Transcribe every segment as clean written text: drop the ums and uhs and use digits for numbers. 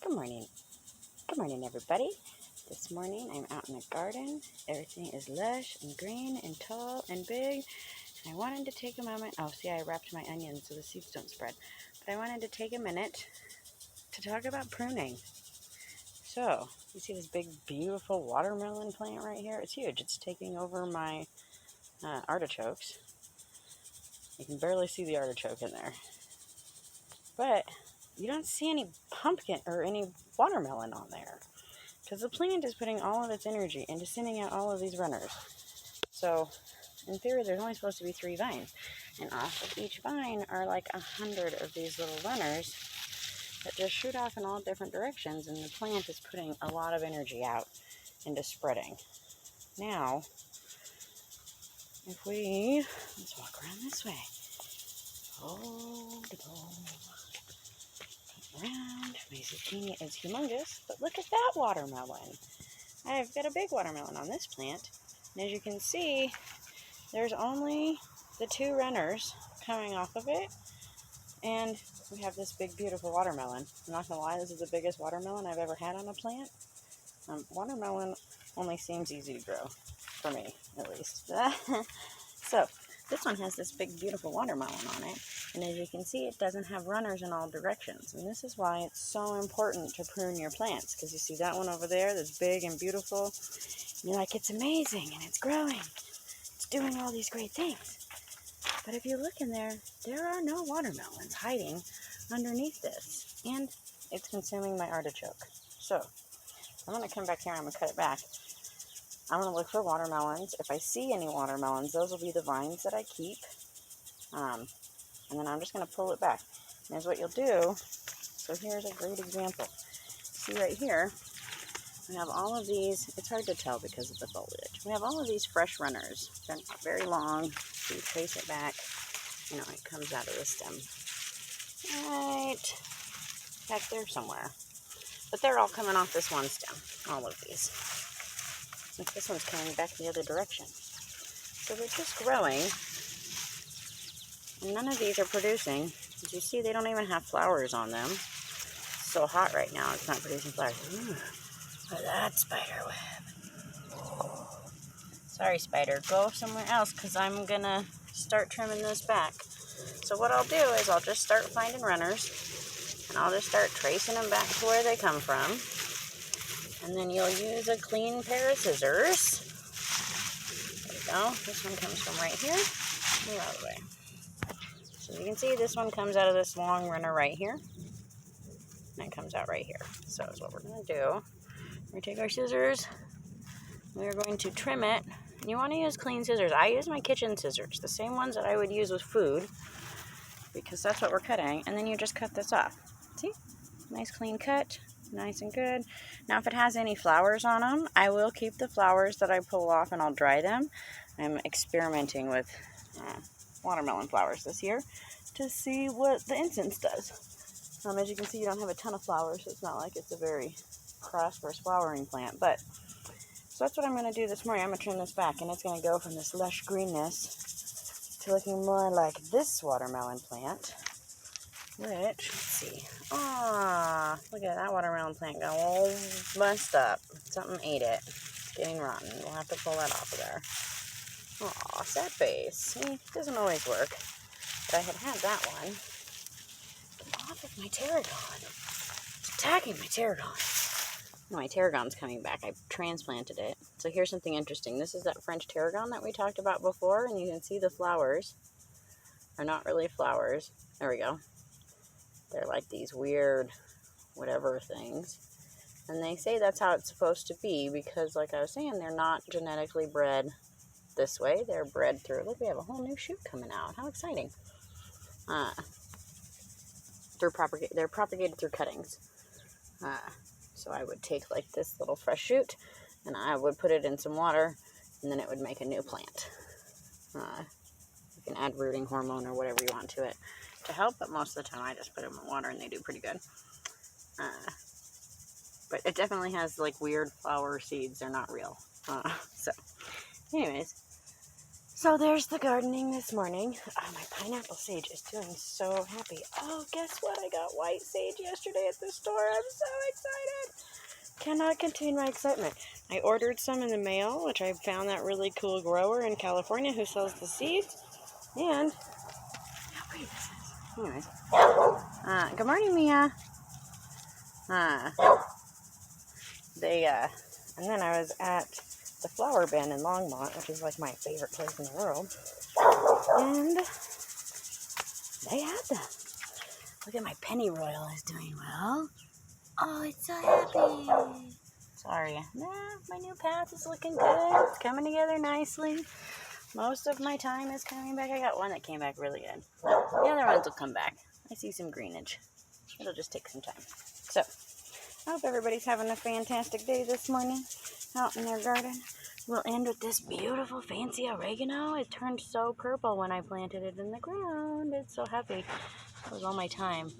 Good morning. Good morning, everybody. This morning I'm out in the garden. Everything is lush and green and tall and big. And I wanted to take a moment. Oh, see, I wrapped my onions so the seeds don't spread. But I wanted to take a minute to talk about pruning. So, you see this big, beautiful watermelon plant right here? It's huge. It's taking over my artichokes. You can barely see the artichoke in there. But you don't see any pumpkin or any watermelon on there, because the plant is putting all of its energy into sending out all of these runners. So, in theory, there's only supposed to be 3 vines, and off of each vine are like 100 of these little runners that just shoot off in all different directions, and the plant is putting a lot of energy out into spreading. Now, if we, let's walk around this way. Around. My zucchini is humongous, but look at that watermelon. I've got a big watermelon on this plant, and as you can see, there's only the 2 runners coming off of it, and we have this big, beautiful watermelon. I'm not gonna lie, this is the biggest watermelon I've ever had on a plant. Watermelon only seems easy to grow, for me, at least. So, this one has this big, beautiful watermelon on it, and as you can see, it doesn't have runners in all directions, and this is why it's so important to prune your plants, because you see that one over there that's big and beautiful, and you're like, it's amazing, and it's growing, it's doing all these great things. But if you look in there, there are no watermelons hiding underneath this, and it's consuming my artichoke. So, I'm going to come back here and I'm going to cut it back. I'm going to look for watermelons. If I see any watermelons, those will be the vines that I keep. And then I'm just going to pull it back. And here's what you'll do. So here's a great example. See right here, we have all of these. It's hard to tell because of the foliage. We have all of these fresh runners. They're not very long. So you trace it back. You know, it comes out of the stem. Right back there somewhere. But they're all coming off this one stem. All of these. This one's coming back the other direction. So they're just growing. And none of these are producing. As you see, they don't even have flowers on them. It's so hot right now, it's not producing flowers. Ooh, look at that spider web. Sorry, spider. Go somewhere else, because I'm going to start trimming this back. So what I'll do is I'll just start finding runners, and I'll just start tracing them back to where they come from. And then you'll use a clean pair of scissors. There we go. This one comes from right here. Move out of the way. So you can see this one comes out of this long runner right here. And it comes out right here. So that's what we're going to do. We're going to take our scissors. We're going to trim it. And you want to use clean scissors. I use my kitchen scissors. The same ones that I would use with food. Because that's what we're cutting. And then you just cut this off. See? Nice clean cut. Nice and good. Now if it has any flowers on them, I will keep the flowers that I pull off and I'll dry them. I'm experimenting with watermelon flowers this year to see what the incense does. As you can see, you don't have a ton of flowers, so it's not like it's a very prosperous flowering plant. But so that's what I'm going to do this morning. I'm going to trim this back, and it's going to go from this lush greenness to looking more like this watermelon plant. Which, let's see. Ah, look at that watermelon plant going all messed up. Something ate it. It's getting rotten. We'll have to pull that off of there. Aw, sad face. See, it doesn't always work. But I had that one. Get off of my tarragon. It's attacking my tarragon. No, my tarragon's coming back. I transplanted it. So here's something interesting. This is that French tarragon that we talked about before, and you can see the flowers are not really flowers. There we go. They're like these weird whatever things. And they say that's how it's supposed to be because, like I was saying, they're not genetically bred this way. They're bred through, look, we have a whole new shoot coming out. How exciting. They're propagated through cuttings. So I would take like this little fresh shoot and I would put it in some water and then it would make a new plant. You can add rooting hormone or whatever you want to it to help, but most of the time I just put them in water and they do pretty good. But it definitely has like weird flower seeds. They're not real. So anyways, So there's the gardening this morning. Oh, my pineapple sage is doing so happy. Oh, guess what? I got white sage yesterday at the store. I'm so excited. Cannot contain my excitement. I ordered some in the mail, which I found that really cool grower in California who sells the seeds. And, how pretty this is. Anyways. Good morning, Mia. And then I was at the flower bin in Longmont, which is like my favorite place in the world. And they had them. Look at my pennyroyal is doing well. Oh, it's so happy. Sorry. My new path is looking good. It's coming together nicely. Most of my time is coming back. I got one that came back really good. The other ones will come back. I see some greenage. It'll just take some time. So, I hope everybody's having a fantastic day this morning out in their garden. We'll end with this beautiful fancy oregano. It turned so purple when I planted it in the ground. It's so happy. It was all my time.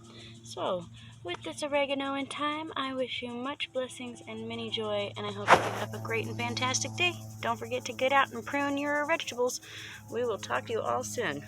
So, with this oregano in time, I wish you much blessings and many joy, and I hope you have a great and fantastic day. Don't forget to get out and prune your vegetables. We will talk to you all soon.